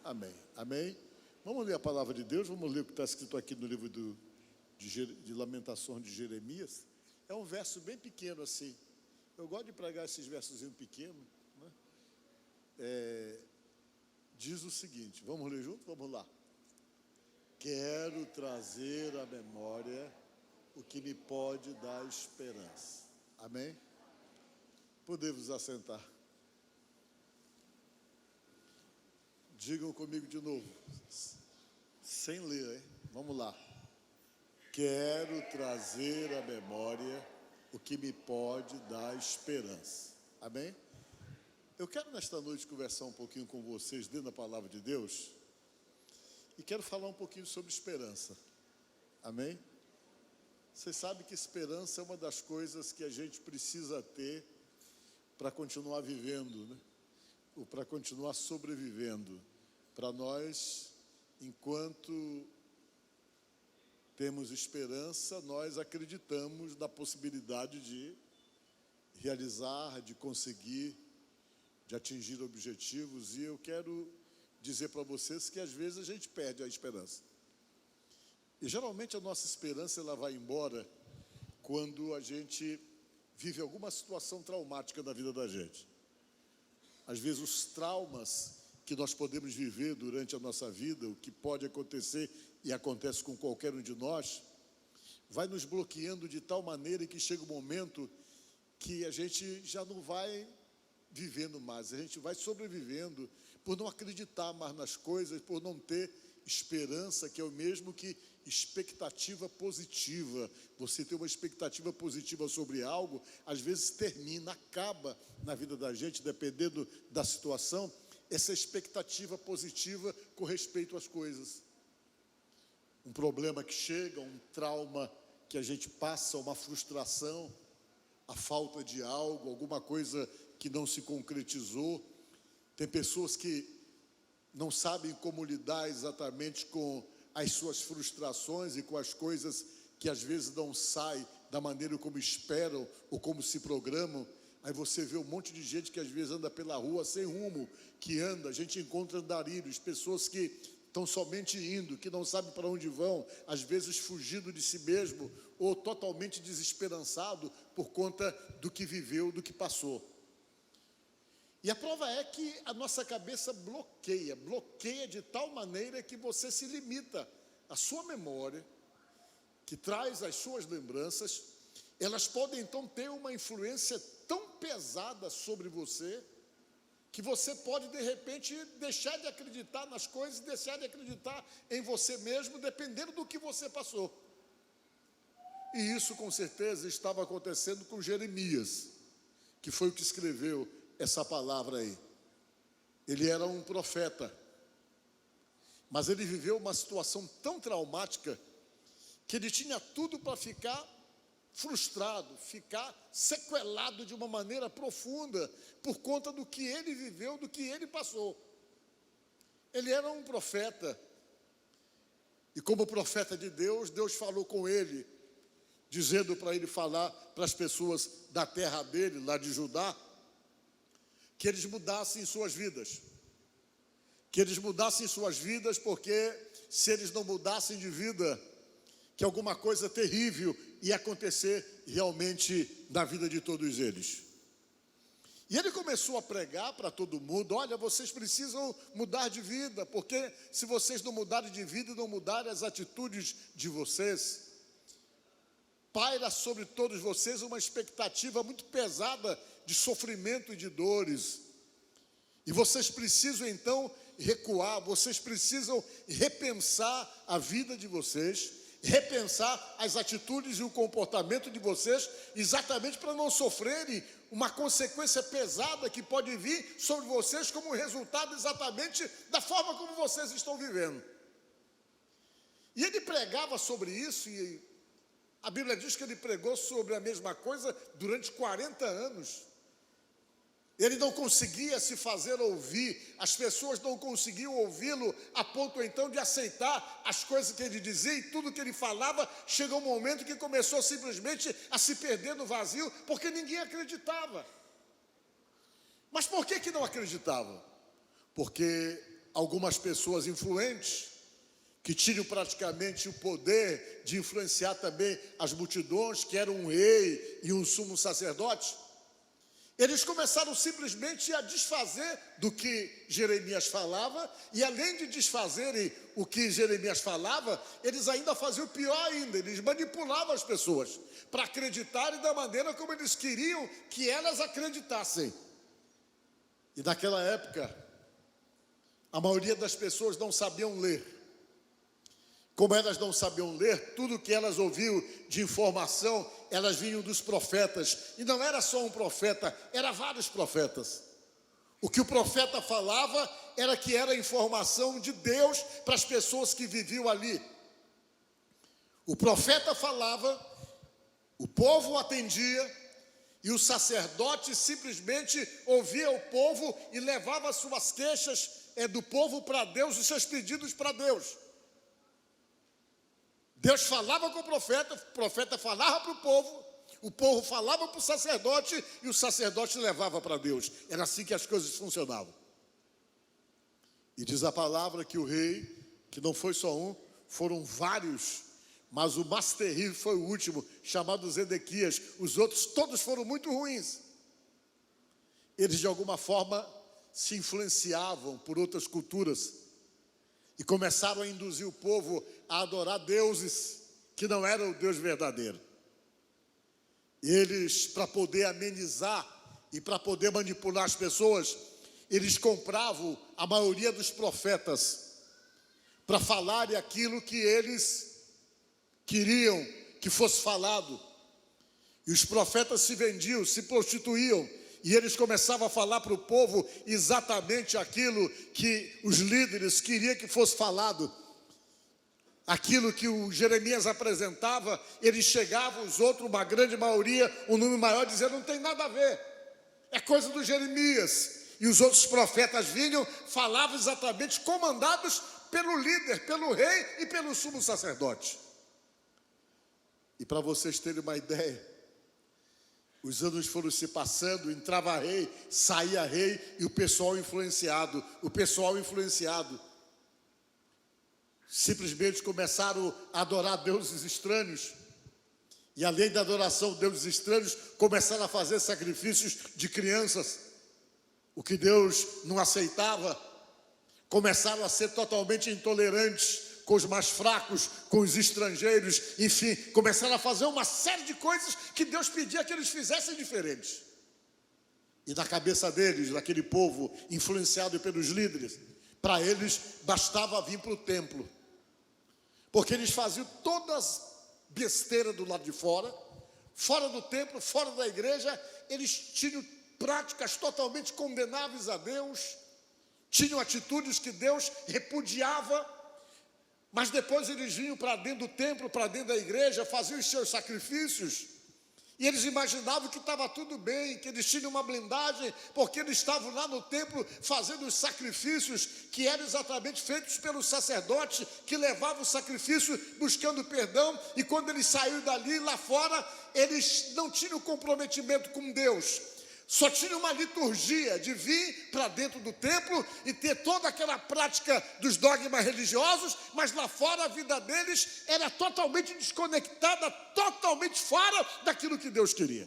Amém. Amém. Vamos ler a palavra de Deus, vamos ler o que está escrito aqui no livro de Lamentações de Jeremias. É um verso bem pequeno assim. Eu gosto de pregar esses versozinhos pequenos, né? Diz o seguinte, vamos ler junto? Vamos lá. Quero trazer à memória o que me pode dar esperança. Amém? Podemos assentar. Digam comigo de novo, sem ler, hein? Vamos lá. Quero trazer à memória o que me pode dar esperança. Amém? Eu quero nesta noite conversar um pouquinho com vocês dentro da palavra de Deus e quero falar um pouquinho sobre esperança. Amém? Vocês sabem que esperança é uma das coisas que a gente precisa ter para continuar vivendo, né? Ou para continuar sobrevivendo. Para nós, enquanto temos esperança, nós acreditamos na possibilidade de realizar, de conseguir, de atingir objetivos. E eu quero dizer para vocês que às vezes a gente perde a esperança. E geralmente a nossa esperança ela vai embora quando a gente vive alguma situação traumática na vida da gente. Às vezes os traumas que nós podemos viver durante a nossa vida, o que pode acontecer e acontece com qualquer um de nós, vai nos bloqueando de tal maneira que chega um momento que a gente já não vai vivendo mais, a gente vai sobrevivendo por não acreditar mais nas coisas, por não ter esperança, que é o mesmo que expectativa positiva. Você tem uma expectativa positiva sobre algo, às vezes termina, acaba na vida da gente, dependendo da situação, essa expectativa positiva com respeito às coisas. Um problema que chega, um trauma que a gente passa, uma frustração, a falta de algo, alguma coisa que não se concretizou. Tem pessoas que não sabem como lidar exatamente com as suas frustrações e com as coisas que às vezes não saem da maneira como esperam ou como se programam. Aí você vê um monte de gente que às vezes anda pela rua sem rumo, que anda, a gente encontra andarilhos, pessoas que estão somente indo, que não sabem para onde vão, às vezes fugindo de si mesmo ou totalmente desesperançado por conta do que viveu, do que passou. E a prova é que a nossa cabeça bloqueia de tal maneira que você se limita. A sua memória, que traz as suas lembranças, elas podem então ter uma influência tão pesada sobre você, que você pode de repente deixar de acreditar nas coisas, deixar de acreditar em você mesmo, dependendo do que você passou. E isso com certeza estava acontecendo com Jeremias, que foi o que escreveu essa palavra aí. Ele era um profeta, mas ele viveu uma situação tão traumática que ele tinha tudo para ficar frustrado, ficar sequelado de uma maneira profunda por conta do que ele viveu, do que ele passou. Ele era um profeta, e como profeta de Deus, Deus falou com ele, dizendo para ele falar para as pessoas da terra dele, lá de Judá, que eles mudassem suas vidas. Que eles mudassem suas vidas, porque se eles não mudassem de vida, que alguma coisa terrível ia acontecer realmente na vida de todos eles. E ele começou a pregar para todo mundo: olha, vocês precisam mudar de vida, porque se vocês não mudarem de vida e não mudarem as atitudes de vocês, paira sobre todos vocês uma expectativa muito pesada de sofrimento e de dores. E vocês precisam então recuar, vocês precisam repensar a vida de vocês, repensar as atitudes e o comportamento de vocês, exatamente para não sofrerem uma consequência pesada que pode vir sobre vocês como resultado exatamente da forma como vocês estão vivendo. E ele pregava sobre isso, e a Bíblia diz que ele pregou sobre a mesma coisa durante 40 anos. Ele não conseguia se fazer ouvir, as pessoas não conseguiam ouvi-lo a ponto então de aceitar as coisas que ele dizia, e tudo que ele falava. Chegou um momento que começou simplesmente a se perder no vazio, porque ninguém acreditava. Mas por que não acreditava? Porque algumas pessoas influentes, que tinham praticamente o poder de influenciar também as multidões, que eram um rei e um sumo sacerdote, eles começaram simplesmente a desfazer do que Jeremias falava, e além de desfazerem o que Jeremias falava, eles ainda faziam o pior ainda, eles manipulavam as pessoas para acreditarem da maneira como eles queriam que elas acreditassem. E naquela época, a maioria das pessoas não sabiam ler. Como elas não sabiam ler, tudo que elas ouviam de informação, elas vinham dos profetas. E não era só um profeta, eram vários profetas. O que o profeta falava era que era informação de Deus para as pessoas que viviam ali. O profeta falava, o povo atendia, e o sacerdote simplesmente ouvia o povo e levava as suas queixas do povo para Deus, os seus pedidos para Deus. Deus falava com o profeta falava para o povo falava para o sacerdote e o sacerdote levava para Deus. Era assim que as coisas funcionavam. E diz a palavra que o rei, que não foi só um, foram vários, mas o mais terrível foi o último, chamado Zedequias. Os outros todos foram muito ruins. Eles de alguma forma se influenciavam por outras culturas e começaram a induzir o povo a adorar deuses que não eram o Deus verdadeiro. Eles, para poder amenizar e para poder manipular as pessoas, eles compravam a maioria dos profetas para falarem aquilo que eles queriam que fosse falado. E os profetas se vendiam, se prostituíam, e eles começavam a falar para o povo exatamente aquilo que os líderes queriam que fosse falado. Aquilo que o Jeremias apresentava, eles chegavam, os outros, uma grande maioria, um número maior, dizendo, não tem nada a ver, é coisa do Jeremias. E os outros profetas vinham, falavam exatamente, comandados pelo líder, pelo rei e pelo sumo sacerdote. E para vocês terem uma ideia, os anos foram se passando, entrava rei, saía rei, e o pessoal influenciado, simplesmente começaram a adorar deuses estranhos. E além da adoração de deuses estranhos, começaram a fazer sacrifícios de crianças, o que Deus não aceitava. Começaram a ser totalmente intolerantes com os mais fracos, com os estrangeiros, enfim, começaram a fazer uma série de coisas que Deus pedia que eles fizessem diferentes. E na cabeça deles, daquele povo influenciado pelos líderes, para eles bastava vir para o templo, porque eles faziam todas besteiras do lado de fora do templo, fora da igreja. Eles tinham práticas totalmente condenáveis a Deus, tinham atitudes que Deus repudiava. Mas depois eles vinham para dentro do templo, para dentro da igreja, faziam os seus sacrifícios, e eles imaginavam que estava tudo bem, que eles tinham uma blindagem, porque eles estavam lá no templo fazendo os sacrifícios que eram exatamente feitos pelo sacerdote, que levava o sacrifício buscando perdão. E quando eles saíram dali, lá fora, eles não tinham comprometimento com Deus. Só tinha uma liturgia de vir para dentro do templo e ter toda aquela prática dos dogmas religiosos, mas lá fora a vida deles era totalmente desconectada, totalmente fora daquilo que Deus queria.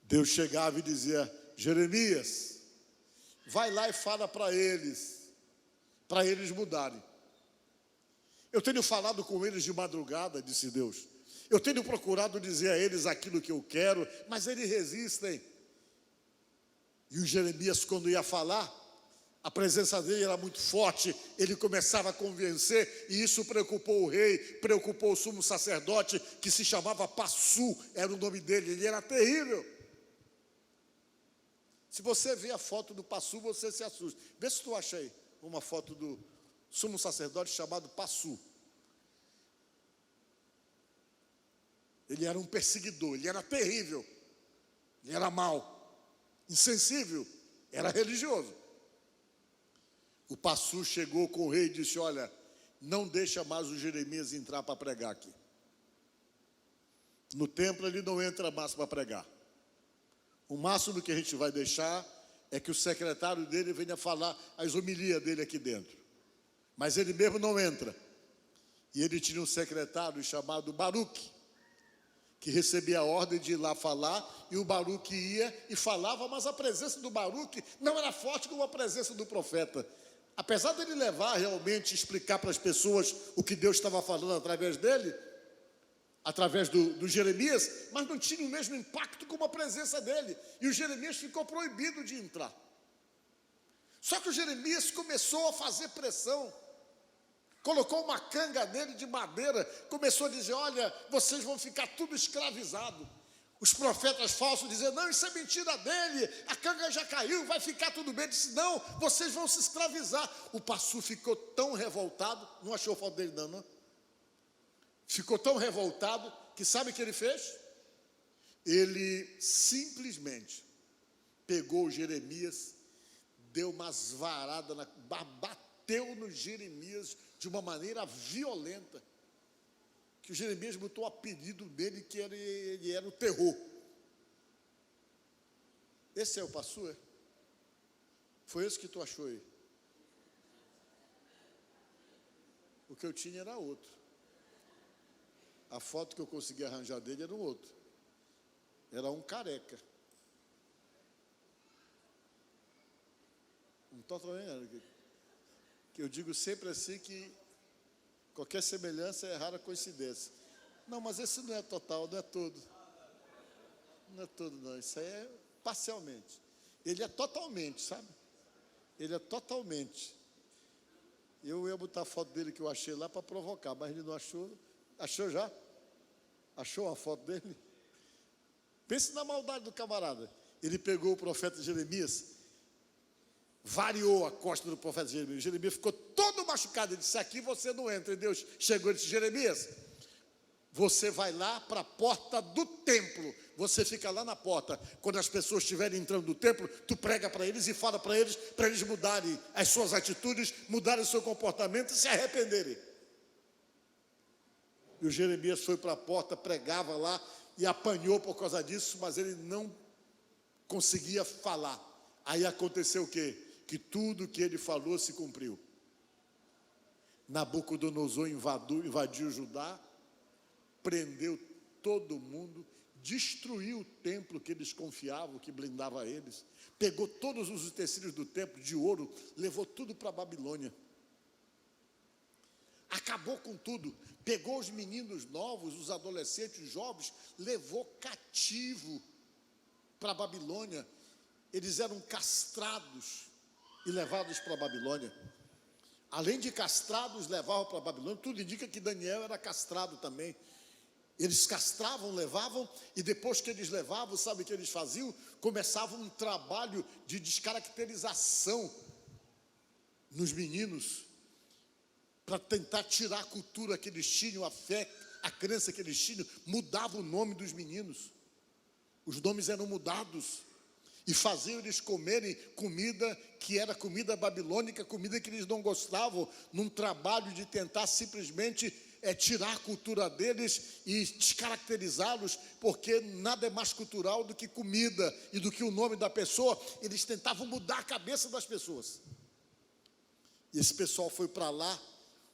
Deus chegava e dizia, Jeremias, vai lá e fala para eles mudarem. Eu tenho falado com eles de madrugada, disse Deus. Eu tenho procurado dizer a eles aquilo que eu quero, mas eles resistem. E o Jeremias, quando ia falar, a presença dele era muito forte, ele começava a convencer, e isso preocupou o rei, preocupou o sumo sacerdote, que se chamava Passu, era o nome dele, ele era terrível. Se você vê a foto do Passu, você se assusta. Vê se tu acha aí uma foto do sumo sacerdote chamado Passu. Ele era um perseguidor, ele era terrível, ele era mau, insensível, era religioso. O Passu chegou com o rei e disse, olha, não deixa mais o Jeremias entrar para pregar aqui. No templo ele não entra mais para pregar. O máximo que a gente vai deixar é que o secretário dele venha falar as homilias dele aqui dentro. Mas ele mesmo não entra. E ele tinha um secretário chamado Baruque, que recebia a ordem de ir lá falar, e o Baruque ia e falava, mas a presença do Baruque não era forte como a presença do profeta. Apesar dele levar realmente, explicar para as pessoas o que Deus estava falando através dele, através do Jeremias, mas não tinha o mesmo impacto como a presença dele. E o Jeremias ficou proibido de entrar. Só que o Jeremias começou a fazer pressão. Colocou uma canga nele de madeira, começou a dizer, olha, vocês vão ficar tudo escravizado. Os profetas falsos diziam, não, isso é mentira dele, a canga já caiu, vai ficar tudo bem. Ele disse, não, vocês vão se escravizar. O pastor ficou tão revoltado, não achou falta dele não? Ficou tão revoltado, que sabe o que ele fez? Ele simplesmente pegou o Jeremias, deu umas varadas, bateu no Jeremias de uma maneira violenta, que o Jeremias botou o apelido dele, que ele era o terror. Esse é o pastor? Foi esse que tu achou aí? O que eu tinha era outro. A foto que eu consegui arranjar dele era um outro. Era um careca. Não estou falando, que eu digo sempre assim que qualquer semelhança é rara coincidência. Não, mas esse não é total, não é todo. Não é todo, não. Isso aí é parcialmente. Ele é totalmente, sabe? Ele é totalmente. Eu ia botar a foto dele que eu achei lá para provocar, mas ele não achou. Achou já? Achou a foto dele? Pense na maldade do camarada. Ele pegou o profeta Jeremias, variou a costa do profeta Jeremias. Jeremias ficou todo machucado. Ele disse, aqui você não entra. E Deus chegou e disse, Jeremias, você vai lá para a porta do templo. Você fica lá na porta. Quando as pessoas estiverem entrando no templo, tu prega para eles e fala para eles mudarem as suas atitudes, mudarem o seu comportamento e se arrependerem. E o Jeremias foi para a porta, pregava lá e apanhou por causa disso, mas ele não conseguia falar. Aí aconteceu o quê? Que tudo que ele falou se cumpriu. Nabucodonosor invadiu Judá, prendeu todo mundo, destruiu o templo que eles confiavam, que blindava eles, pegou todos os utensílios do templo de ouro, levou tudo para a Babilônia. Acabou com tudo, pegou os meninos novos, os adolescentes, os jovens, levou cativo para a Babilônia. Eles eram castrados e levados para a Babilônia. Além de castrados, levavam para a Babilônia. Tudo indica que Daniel era castrado também. Eles castravam, levavam, e depois que eles levavam, sabe o que eles faziam? Começavam um trabalho de descaracterização nos meninos, para tentar tirar a cultura que eles tinham, a fé, a crença que eles tinham. Mudava o nome dos meninos. Os nomes eram mudados. E faziam eles comerem comida que era comida babilônica, comida que eles não gostavam, num trabalho de tentar simplesmente tirar a cultura deles e descaracterizá-los, porque nada é mais cultural do que comida e do que o nome da pessoa. Eles tentavam mudar a cabeça das pessoas. E esse pessoal foi para lá.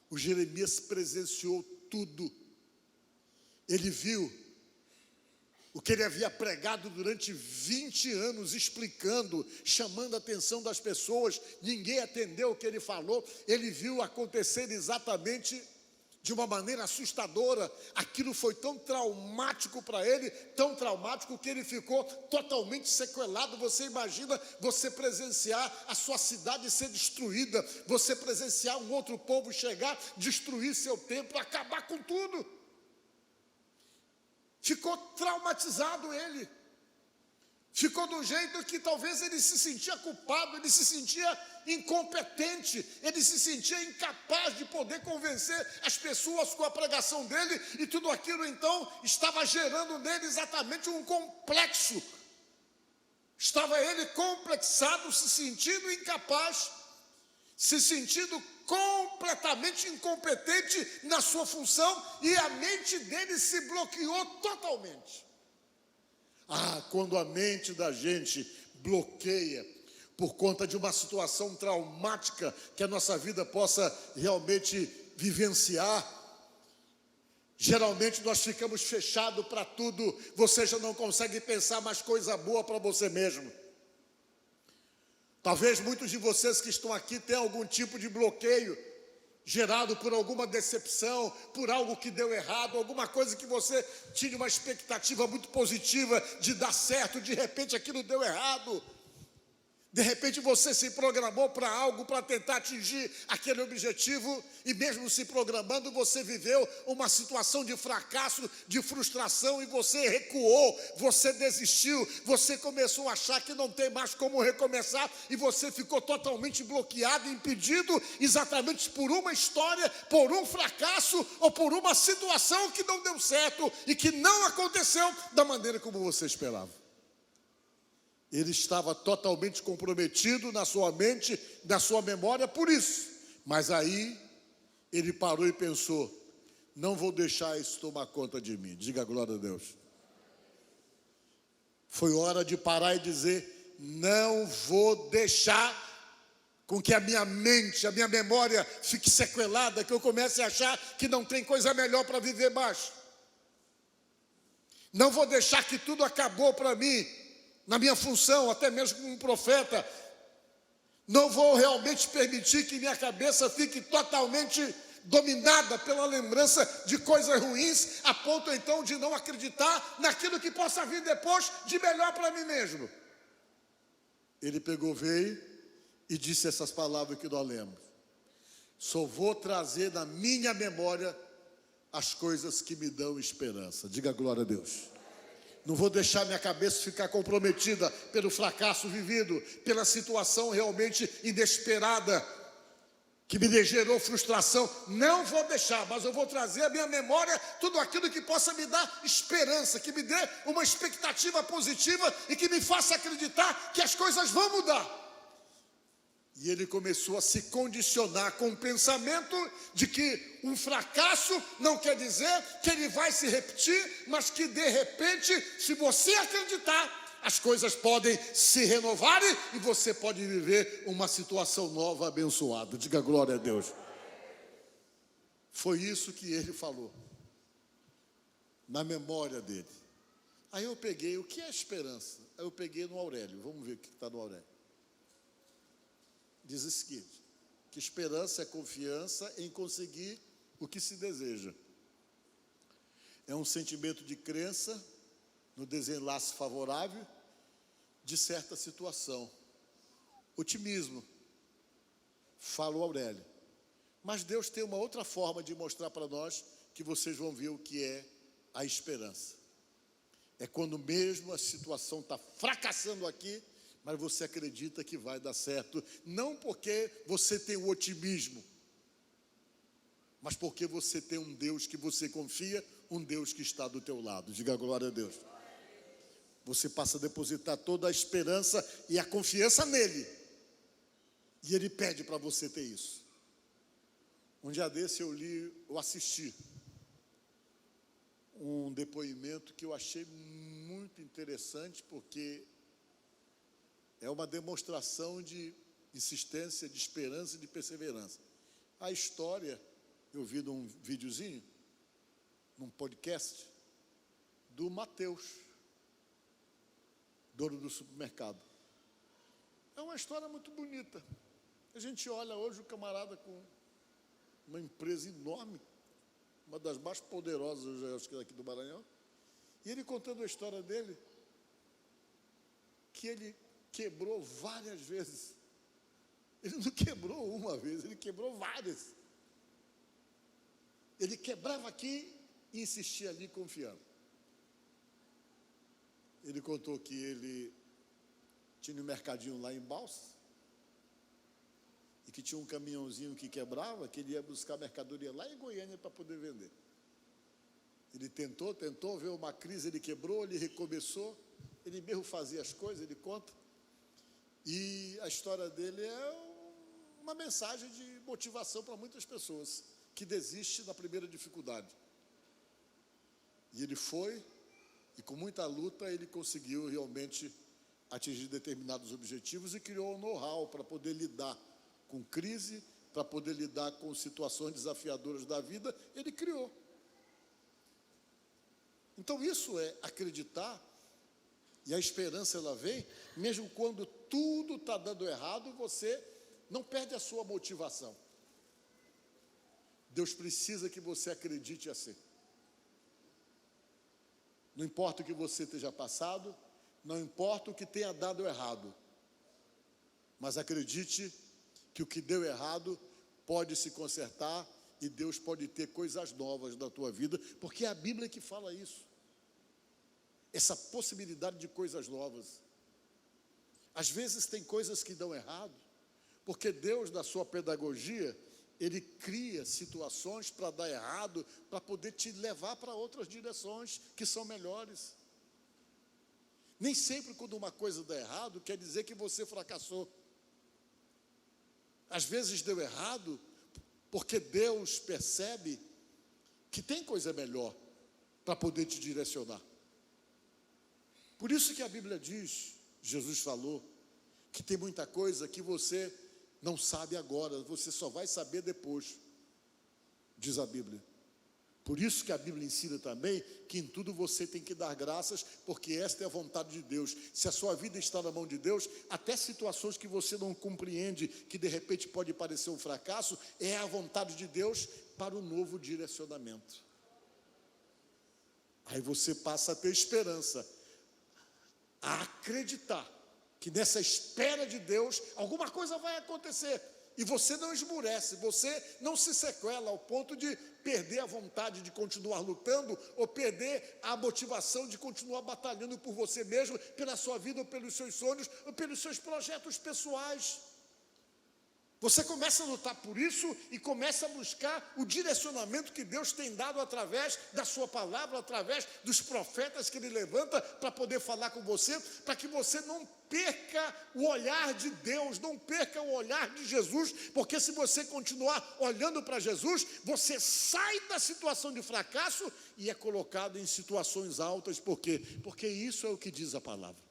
O Jeremias presenciou tudo. Ele viu o que ele havia pregado durante 20 anos, explicando, chamando a atenção das pessoas. Ninguém atendeu o que ele falou. Ele viu acontecer exatamente de uma maneira assustadora. Aquilo foi tão traumático para ele, tão traumático que ele ficou totalmente sequelado. Você imagina você presenciar a sua cidade ser destruída, você presenciar um outro povo chegar, destruir seu templo, acabar com tudo. Ficou traumatizado ele. Ficou do jeito que talvez ele se sentia culpado, ele se sentia incompetente, ele se sentia incapaz de poder convencer as pessoas com a pregação dele, e tudo aquilo então estava gerando nele exatamente um complexo. Estava ele complexado, se sentindo incapaz, se sentindo completamente incompetente na sua função, e a mente dele se bloqueou totalmente. Quando a mente da gente bloqueia, por conta de uma situação traumática que a nossa vida possa realmente vivenciar. Geralmente nós ficamos fechados para tudo, você já não consegue pensar mais coisa boa para você mesmo. Talvez muitos de vocês que estão aqui tenham algum tipo de bloqueio, gerado por alguma decepção, por algo que deu errado, alguma coisa que você tinha uma expectativa muito positiva de dar certo, de repente aquilo deu errado. De repente você se programou para algo, para tentar atingir aquele objetivo, e mesmo se programando, você viveu uma situação de fracasso, de frustração, e você recuou, você desistiu, você começou a achar que não tem mais como recomeçar, e você ficou totalmente bloqueado, impedido, exatamente por uma história, por um fracasso, ou por uma situação que não deu certo, e que não aconteceu da maneira como você esperava. Ele estava totalmente comprometido na sua mente, na sua memória, por isso. Mas aí, ele parou e pensou, não vou deixar isso tomar conta de mim. Diga glória a Deus. Foi hora de parar e dizer, não vou deixar com que a minha mente, a minha memória fique sequelada, que eu comece a achar que não tem coisa melhor para viver mais. Não vou deixar que tudo acabou para mim, na minha função, até mesmo como um profeta. Não vou realmente permitir que minha cabeça fique totalmente dominada pela lembrança de coisas ruins, a ponto então de não acreditar naquilo que possa vir depois de melhor para mim mesmo. Ele pegou, veio e disse essas palavras que nós lemos. Só vou trazer na minha memória as coisas que me dão esperança. Diga glória a Deus. Não vou deixar minha cabeça ficar comprometida pelo fracasso vivido, pela situação realmente inesperada, que me gerou frustração. Não vou deixar, mas eu vou trazer à minha memória tudo aquilo que possa me dar esperança, que me dê uma expectativa positiva e que me faça acreditar que as coisas vão mudar. E ele começou a se condicionar com o pensamento de que um fracasso não quer dizer que ele vai se repetir, mas que de repente, se você acreditar, as coisas podem se renovar e você pode viver uma situação nova, abençoada. Diga glória a Deus. Foi isso que ele falou, na memória dele. Aí eu peguei, o que é esperança? Aí eu peguei no Aurélio, vamos ver o que está no Aurélio. Diz o seguinte, que esperança é confiança em conseguir o que se deseja. É um sentimento de crença no desenlace favorável de certa situação. Otimismo, fala o Aurélio. Mas Deus tem uma outra forma de mostrar para nós, que vocês vão ver o que é a esperança. É quando mesmo a situação está fracassando aqui, mas você acredita que vai dar certo, não porque você tem o otimismo, mas porque você tem um Deus que você confia, um Deus que está do teu lado. Diga glória a Deus. Você passa a depositar toda a esperança e a confiança nele, e ele pede para você ter isso. Um dia desse eu assisti um depoimento que eu achei muito interessante, porque é uma demonstração de insistência, de esperança e de perseverança. A história, eu vi num videozinho, num podcast, do Mateus, dono do supermercado. É uma história muito bonita. A gente olha hoje o camarada com uma empresa enorme, uma das mais poderosas, acho que daqui do Maranhão, e ele contando a história dele, que ele quebrou várias vezes. Ele não quebrou uma vez, ele quebrou várias. Ele quebrava aqui e insistia ali confiando. Ele contou que ele tinha um mercadinho lá em Balsas, e que tinha um caminhãozinho que quebrava, que ele ia buscar mercadoria lá em Goiânia para poder vender. Ele tentou, veio uma crise, ele quebrou, ele recomeçou, ele mesmo fazia as coisas, ele conta. E a história dele é uma mensagem de motivação para muitas pessoas que desistem na primeira dificuldade. E ele foi, e com muita luta ele conseguiu realmente atingir determinados objetivos e criou um know-how para poder lidar com crise, para poder lidar com situações desafiadoras da vida, ele criou. Então isso é acreditar, e a esperança ela vem, mesmo quando tudo está dando errado, você não perde a sua motivação. Deus precisa que você acredite assim. Não importa o que você esteja passado, não importa o que tenha dado errado, mas acredite que o que deu errado pode se consertar e Deus pode ter coisas novas na tua vida, porque é a Bíblia que fala isso. Essa possibilidade de coisas novas. Às vezes tem coisas que dão errado, porque Deus, na sua pedagogia, Ele cria situações para dar errado, para poder te levar para outras direções que são melhores. Nem sempre quando uma coisa dá errado, quer dizer que você fracassou. Às vezes deu errado, porque Deus percebe que tem coisa melhor para poder te direcionar. Por isso que a Bíblia diz, Jesus falou, que tem muita coisa que você não sabe agora, você só vai saber depois, diz a Bíblia. Por isso que a Bíblia ensina também que em tudo você tem que dar graças, porque esta é a vontade de Deus. Se a sua vida está na mão de Deus, até situações que você não compreende, que de repente pode parecer um fracasso, é a vontade de Deus para um novo direcionamento. Aí você passa a ter esperança, a acreditar que nessa espera de Deus, alguma coisa vai acontecer. E você não esmurece, você não se sequela ao ponto de perder a vontade de continuar lutando, ou perder a motivação de continuar batalhando por você mesmo, pela sua vida, ou pelos seus sonhos, ou pelos seus projetos pessoais. Você começa a lutar por isso e começa a buscar o direcionamento que Deus tem dado através da sua palavra, através dos profetas que Ele levanta para poder falar com você, para que você não perca o olhar de Deus, não perca o olhar de Jesus, porque se você continuar olhando para Jesus, você sai da situação de fracasso e é colocado em situações altas. Por quê? Porque isso é o que diz a palavra.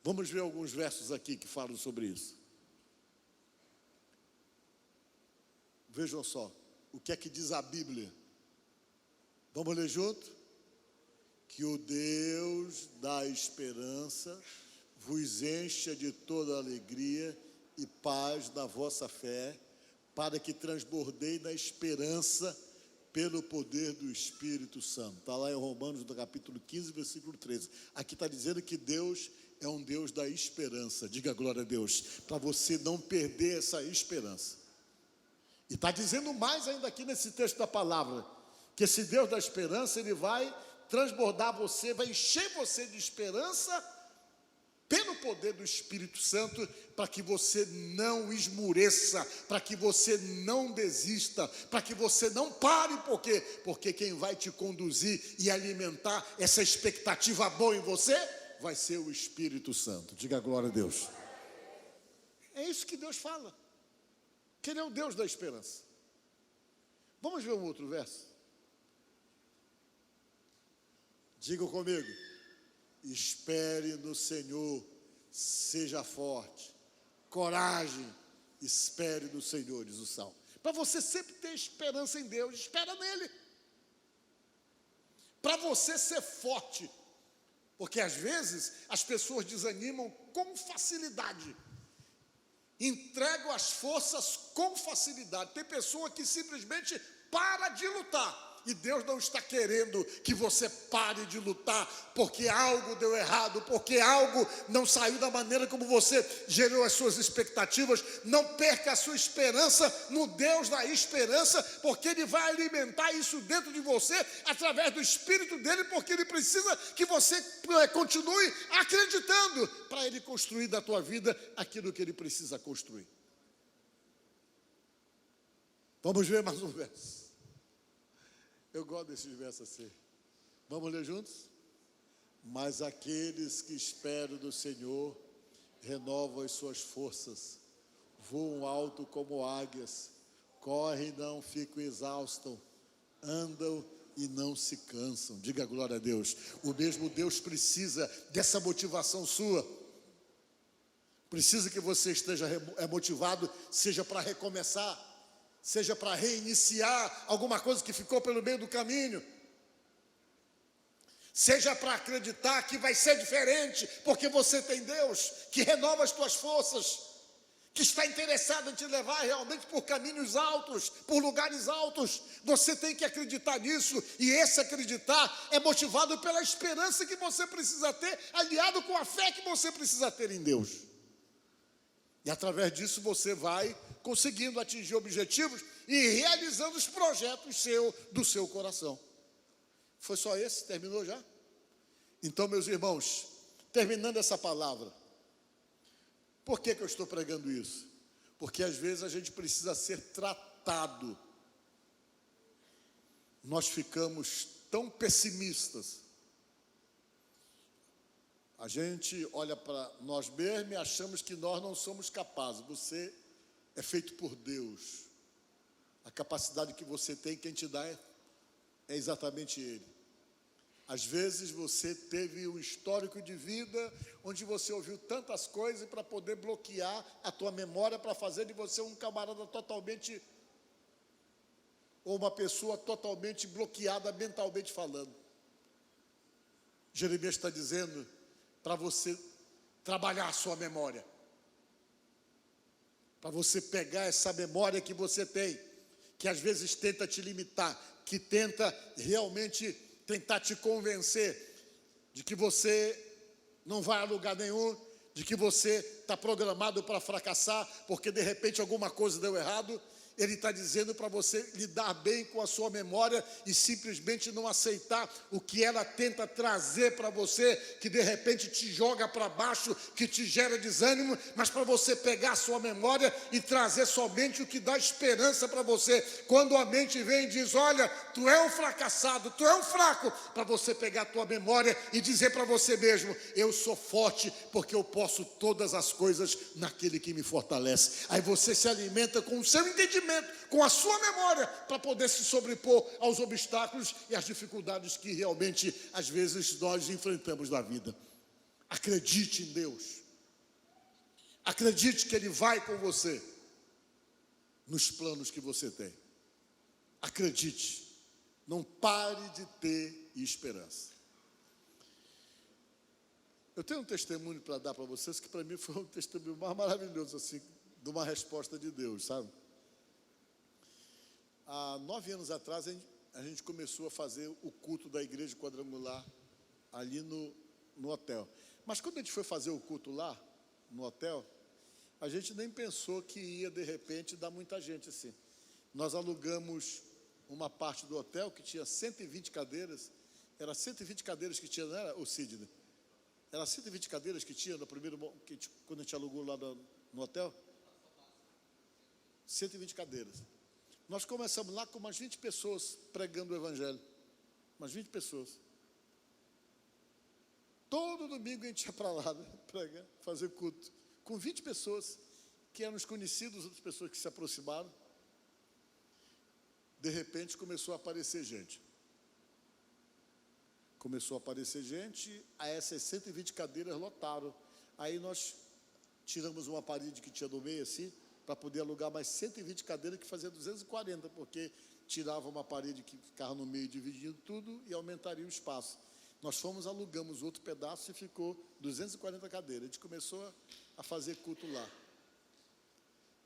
Vamos ver alguns versos aqui que falam sobre isso. Vejam só, o que é que diz a Bíblia? Vamos ler junto? Que o Deus da esperança vos encha de toda alegria e paz na vossa fé, para que transbordeis na esperança pelo poder do Espírito Santo. Está lá em Romanos, no capítulo 15, versículo 13. Aqui está dizendo que Deus é um Deus da esperança. Diga glória a Deus, para você não perder essa esperança. E está dizendo mais ainda aqui nesse texto da palavra, que esse Deus da esperança, Ele vai transbordar você, vai encher você de esperança, pelo poder do Espírito Santo, para que você não esmureça, para que você não desista, para que você não pare. Por quê? Porque quem vai te conduzir e alimentar essa expectativa boa em você, vai ser o Espírito Santo. Diga glória a Deus. É isso que Deus fala, que Ele é o Deus da esperança. Vamos ver um outro verso? Diga comigo: espere no Senhor, seja forte, coragem, espere no Senhor, diz o Salmo. Para você sempre ter esperança em Deus, espera nele. Para você ser forte, porque às vezes as pessoas desanimam com facilidade, entregam as forças com facilidade. Tem pessoa que simplesmente para de lutar. E Deus não está querendo que você pare de lutar porque algo deu errado, porque algo não saiu da maneira como você gerou as suas expectativas. Não perca a sua esperança no Deus da esperança, porque Ele vai alimentar isso dentro de você através do Espírito dEle, porque Ele precisa que você continue acreditando para Ele construir da tua vida aquilo que Ele precisa construir. Vamos ver mais um verso. Eu gosto desses versos assim. Vamos ler juntos? Mas aqueles que esperam do Senhor renovam as suas forças, voam alto como águias, correm e não ficam exaustos, andam e não se cansam. Diga glória a Deus. O mesmo Deus precisa dessa motivação sua. Precisa que você esteja motivado, seja para recomeçar, seja para reiniciar alguma coisa que ficou pelo meio do caminho, seja para acreditar que vai ser diferente, porque você tem Deus que renova as tuas forças, que está interessado em te levar realmente por caminhos altos, por lugares altos. Você tem que acreditar nisso, e esse acreditar é motivado pela esperança que você precisa ter, aliado com a fé que você precisa ter em Deus. E através disso você vai conseguindo atingir objetivos e realizando os projetos do seu coração. Foi só esse? Terminou já? Então, meus irmãos, terminando essa palavra, por que eu estou pregando isso? Porque às vezes a gente precisa ser tratado. Nós ficamos tão pessimistas. A gente olha para nós mesmos e achamos que nós não somos capazes. Você é feito por Deus. A capacidade que você tem, quem te dá é exatamente Ele. Às vezes você teve um histórico de vida onde você ouviu tantas coisas para poder bloquear a tua memória, para fazer de você um camarada totalmente, ou uma pessoa totalmente bloqueada mentalmente falando. Jeremias está dizendo para você trabalhar a sua memória, para você pegar essa memória que você tem, que às vezes tenta te limitar, que tenta realmente tentar te convencer de que você não vai a lugar nenhum, de que você está programado para fracassar, porque de repente alguma coisa deu errado. Ele está dizendo para você lidar bem com a sua memória e simplesmente não aceitar o que ela tenta trazer para você, que de repente te joga para baixo, que te gera desânimo, mas para você pegar a sua memória e trazer somente o que dá esperança para você. Quando a mente vem e diz, olha, tu é um fracassado, tu é um fraco, para você pegar a tua memória e dizer para você mesmo, eu sou forte porque eu posso todas as coisas naquele que me fortalece. Aí você se alimenta com o seu entendimento, com a sua memória, para poder se sobrepor aos obstáculos e às dificuldades que realmente, às vezes, nós enfrentamos na vida. Acredite em Deus. Acredite que Ele vai com você nos planos que você tem. Acredite. Não pare de ter esperança. Eu tenho um testemunho para dar para vocês, que para mim foi um testemunho mais maravilhoso, assim, de uma resposta de Deus, sabe? Há 9 anos atrás, a gente começou a fazer o culto da igreja quadrangular ali no hotel. Mas quando a gente foi fazer o culto lá, no hotel, a gente nem pensou que ia, de repente, dar muita gente assim. Nós alugamos uma parte do hotel que tinha 120 cadeiras. Era 120 cadeiras que tinha, não era, o Sidney? Era 120 cadeiras que tinha no primeiro, quando a gente alugou lá no hotel? 120 cadeiras. Nós começamos lá com umas 20 pessoas pregando o Evangelho. Umas 20 pessoas. Todo domingo a gente ia para lá, né, pregar, fazer culto. Com 20 pessoas, que eram os conhecidos, outras pessoas que se aproximaram. De repente começou a aparecer gente. Começou a aparecer gente, a essas 120 cadeiras lotaram. Aí nós tiramos uma parede que tinha no meio assim, para poder alugar mais 120 cadeiras, que fazia 240, porque tirava uma parede que ficava no meio, dividindo tudo e aumentaria o espaço. Nós fomos, alugamos outro pedaço e ficou 240 cadeiras. A gente começou a fazer culto lá.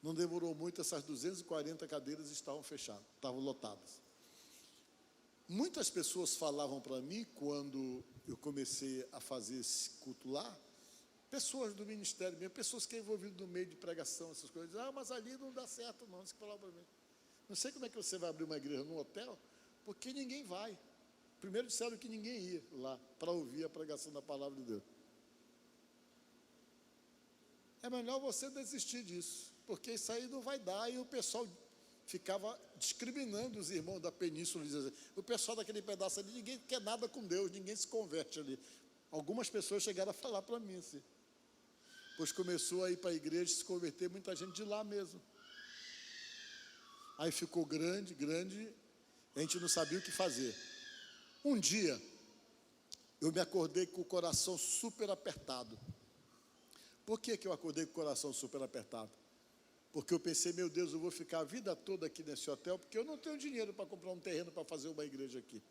Não demorou muito, essas 240 cadeiras estavam fechadas, estavam lotadas. Muitas pessoas falavam para mim, quando eu comecei a fazer esse culto lá, pessoas do ministério mesmo, pessoas que estão envolvidas no meio de pregação, essas coisas, mas ali não dá certo não, isso que falavam para mim. Não sei como é que você vai abrir uma igreja num hotel, porque ninguém vai. Primeiro disseram que ninguém ia lá para ouvir a pregação da palavra de Deus. É melhor você desistir disso, porque isso aí não vai dar. E o pessoal ficava discriminando os irmãos da península, dizendo, o pessoal daquele pedaço ali, ninguém quer nada com Deus, ninguém se converte ali. Algumas pessoas chegaram a falar para mim assim. Pois começou a ir para a igreja, se converter, muita gente de lá mesmo. Aí ficou grande, a gente não sabia o que fazer. Um dia, eu me acordei com o coração super apertado. Por que eu acordei com o coração super apertado? Porque eu pensei, meu Deus, eu vou ficar a vida toda aqui nesse hotel, porque eu não tenho dinheiro para comprar um terreno para fazer uma igreja aqui.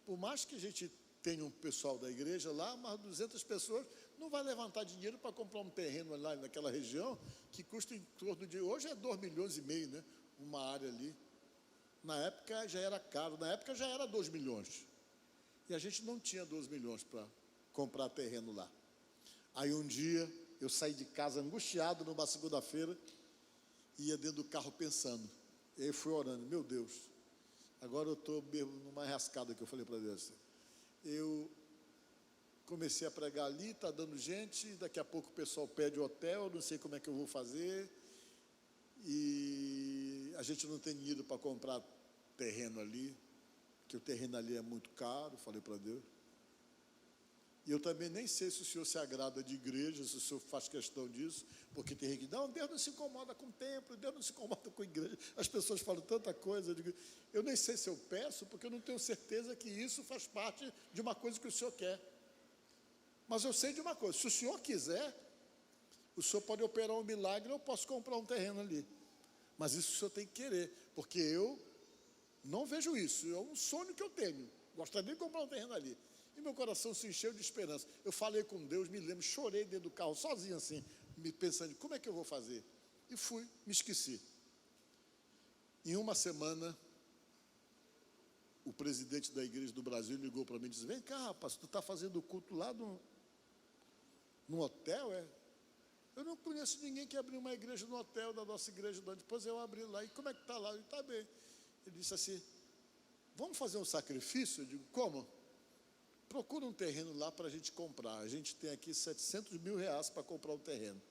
Por mais que a gente tenha um pessoal da igreja lá, umas 200 pessoas, não vai levantar dinheiro para comprar um terreno lá naquela região, que custa em torno de, hoje é 2,5 milhões, né? Uma área ali. Na época já era caro, na época já era 2 milhões. E a gente não tinha 2 milhões para comprar terreno lá. Aí um dia, eu saí de casa angustiado, numa segunda-feira, ia dentro do carro pensando. E aí fui orando, meu Deus, agora eu estou mesmo numa rascada que eu falei para Deus. Eu comecei a pregar ali, está dando gente, daqui a pouco o pessoal pede hotel, não sei como é que eu vou fazer, e a gente não tem dinheiro para comprar terreno ali, que o terreno ali é muito caro, falei para Deus. E eu também nem sei se o senhor se agrada de igreja, se o senhor faz questão disso, porque tem gente que diz, não, Deus não se incomoda com o templo, Deus não se incomoda com a igreja. As pessoas falam tanta coisa, eu nem sei se eu peço, porque eu não tenho certeza que isso faz parte de uma coisa que o senhor quer. Mas eu sei de uma coisa, se o senhor quiser, o senhor pode operar um milagre, eu posso comprar um terreno ali. Mas isso o senhor tem que querer, porque eu não vejo isso, é um sonho que eu tenho. Gostaria de comprar um terreno ali. E meu coração se encheu de esperança. Eu falei com Deus, me lembro, chorei dentro do carro, sozinho assim, me pensando, como é que eu vou fazer? E fui, me esqueci. Em uma semana, o presidente da igreja do Brasil ligou para mim e disse, vem cá, rapaz, tu está fazendo culto lá no hotel, é? Eu não conheço ninguém que abriu uma igreja no hotel da nossa igreja. Depois eu abri lá, e como é que está lá? Ele está bem. Ele disse assim, vamos fazer um sacrifício? Eu digo, como? Procura um terreno lá para a gente comprar. A gente tem aqui 700 mil reais para comprar um terreno.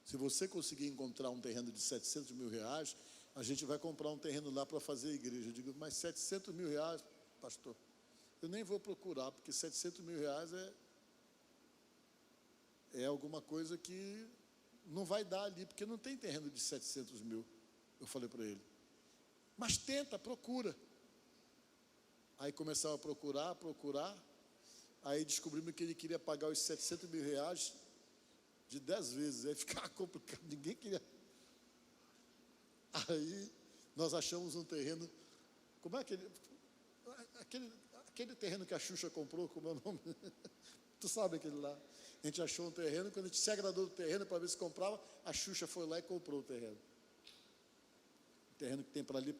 Se você conseguir encontrar um terreno de 700 mil reais, a gente vai comprar um terreno lá para fazer a igreja. Eu digo, mas 700 mil reais, pastor, eu nem vou procurar, porque 700 mil reais é alguma coisa que não vai dar ali, porque não tem terreno de 700 mil. Eu falei para ele, mas tenta, procura. Aí começava a procurar, aí descobrimos que ele queria pagar os 700 mil reais de 10 vezes, aí ficava complicado, ninguém queria. Aí nós achamos um terreno, como é aquele terreno que a Xuxa comprou, como é o nome? Tu sabe aquele lá? A gente achou um terreno, quando a gente se agradou do terreno para ver se comprava, a Xuxa foi lá e comprou o terreno. O terreno que tem para ali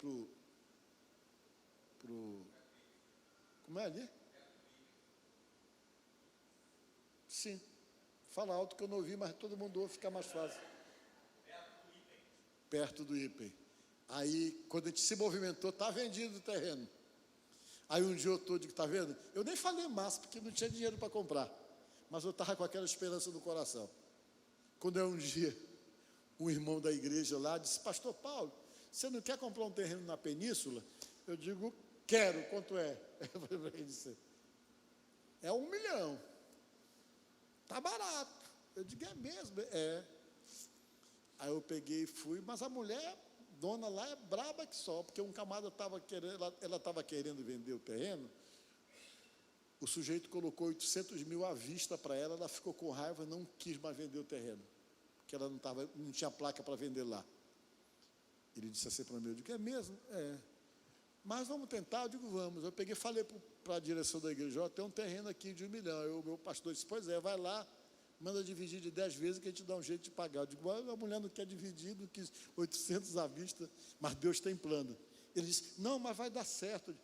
como é ali? Sim. Fala alto que eu não ouvi, mas todo mundo ouve, fica mais fácil. Perto do Ipen. Aí, quando a gente se movimentou, está vendido o terreno. Aí um dia eu estou, digo, está vendo? Eu nem falei mais, porque não tinha dinheiro para comprar. Mas eu estava com aquela esperança no coração. Quando um dia, um irmão da igreja lá disse, pastor Paulo, você não quer comprar um terreno na península? Eu digo, quero, quanto é? Ele disse, é 1 milhão. Está barato. Eu digo, é mesmo? É. Aí eu peguei e fui, mas a mulher, dona lá, é braba que só, porque um camarada estava querendo, ela estava querendo vender o terreno, o sujeito colocou 800 mil à vista para ela ficou com raiva, não quis mais vender o terreno, porque ela não tinha placa para vender lá. Ele disse assim para mim, eu digo, é mesmo? É. Mas vamos tentar? Eu digo, vamos. Eu peguei e falei para a direção da igreja, ó, tem um terreno aqui de 1 milhão. O meu pastor disse, pois é, vai lá, manda dividir de 10 vezes que a gente dá um jeito de pagar. Eu digo, a mulher não quer dividir, não quis 800 à vista, mas Deus tem plano. Ele disse, não, mas vai dar certo.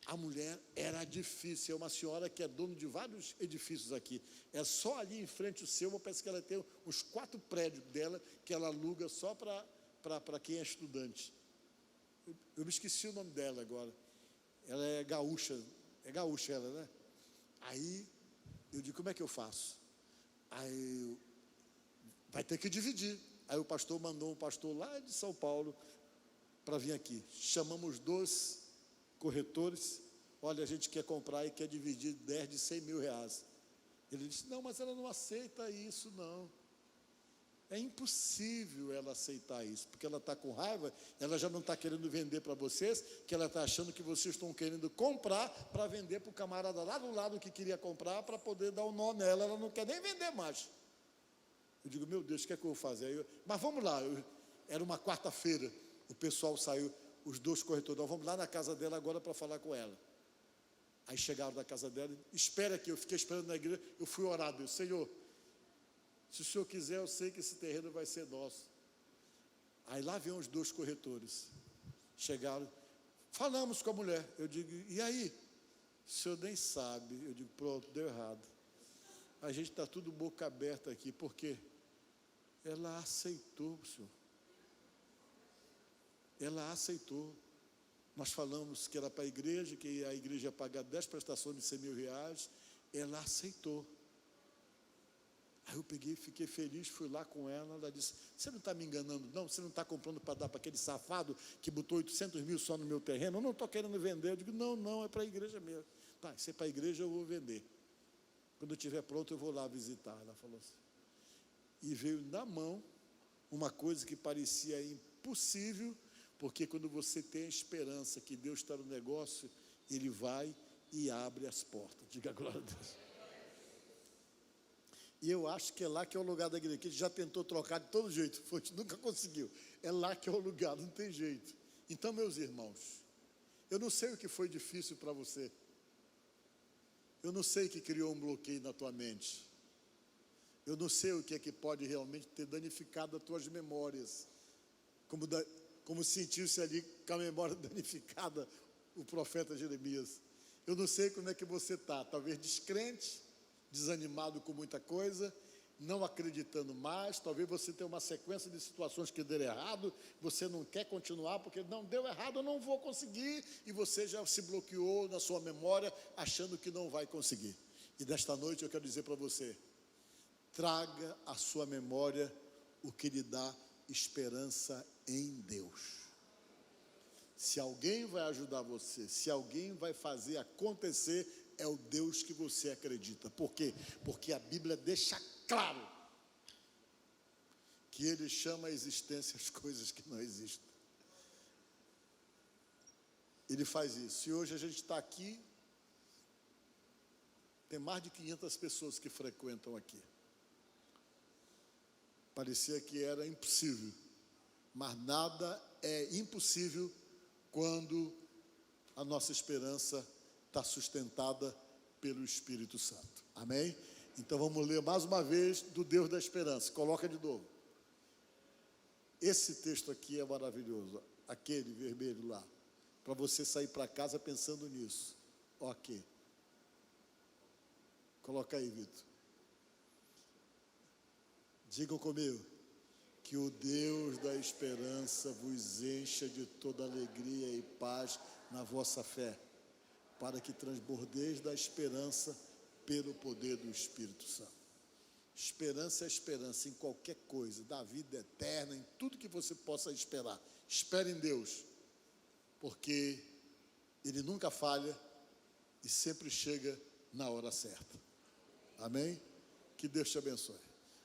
A mulher era difícil, é uma senhora que é dona de vários edifícios aqui. É só ali em frente o seu, parece que ela tem uns 4 prédios dela, que ela aluga só para quem é estudante. Eu me esqueci o nome dela agora. Ela é gaúcha ela, né? Aí eu digo, como é que eu faço? Aí vai ter que dividir. Aí o pastor mandou um pastor lá de São Paulo para vir aqui. Chamamos 2 corretores. Olha, a gente quer comprar e quer dividir 10 de 100 mil reais. Ele disse, não, mas ela não aceita isso, não. É impossível ela aceitar isso, porque ela está com raiva, ela já não está querendo vender para vocês, que ela está achando que vocês estão querendo comprar para vender para o camarada lá do lado que queria comprar, para poder dar um nó nela, ela não quer nem vender mais. Eu digo, meu Deus, o que é que eu vou fazer? Mas vamos lá, era uma quarta-feira, o pessoal saiu, os dois corretores, nós vamos lá na casa dela agora para falar com ela. Aí chegaram da casa dela, espera aqui, eu fiquei esperando na igreja, eu fui orar, Deus, Senhor, se o Senhor quiser, eu sei que esse terreno vai ser nosso. Aí lá vem os dois corretores, chegaram, falamos com a mulher, eu digo, e aí? O senhor nem sabe, eu digo, pronto, deu errado. A gente está tudo boca aberta aqui, por quê? Ela aceitou, senhor. Ela aceitou. Nós falamos que era para a igreja, que a igreja ia pagar 10 prestações de 100 mil reais, ela aceitou. Aí eu peguei, fiquei feliz, fui lá com ela disse, você não está me enganando não? Você não está comprando para dar para aquele safado que botou 800 mil só no meu terreno? Eu não estou querendo vender. Eu digo, não, é para a igreja mesmo. Tá, se é para a igreja eu vou vender. Quando eu estiver pronto eu vou lá visitar. Ela falou assim. E veio na mão uma coisa que parecia impossível, porque quando você tem a esperança que Deus está no negócio, Ele vai e abre as portas. Diga glória a Deus. E eu acho que é lá que é o lugar da igreja, que ele já tentou trocar de todo jeito, nunca conseguiu. É lá que é o lugar, não tem jeito. Então, meus irmãos, eu não sei o que foi difícil para você. Eu não sei o que criou um bloqueio na tua mente. Eu não sei o que é que pode realmente ter danificado as tuas memórias. Como sentiu-se ali com a memória danificada o profeta Jeremias. Eu não sei como é que você está, talvez descrente, desanimado com muita coisa, não acreditando mais, talvez você tenha uma sequência de situações que deram errado, você não quer continuar, porque não deu errado, eu não vou conseguir, e você já se bloqueou na sua memória, achando que não vai conseguir. E desta noite eu quero dizer para você, traga à sua memória o que lhe dá esperança em Deus. Se alguém vai ajudar você, se alguém vai fazer acontecer, é o Deus que você acredita. Por quê? Porque a Bíblia deixa claro que Ele chama a existência as coisas que não existem. Ele faz isso. E hoje a gente está aqui, tem mais de 500 pessoas que frequentam aqui. Parecia que era impossível, mas nada é impossível quando a nossa esperança está sustentada pelo Espírito Santo. Amém? Então vamos ler mais uma vez do Deus da esperança. Coloca de novo. Esse texto aqui é maravilhoso. Aquele vermelho lá. Para você sair para casa pensando nisso. Ok. Coloca aí, Vitor. Digam comigo. Que o Deus da esperança vos encha de toda alegria e paz na vossa fé, para que transbordeis da esperança pelo poder do Espírito Santo. Esperança é esperança em qualquer coisa, da vida eterna, em tudo que você possa esperar. Espere em Deus, porque Ele nunca falha e sempre chega na hora certa. Amém? Que Deus te abençoe.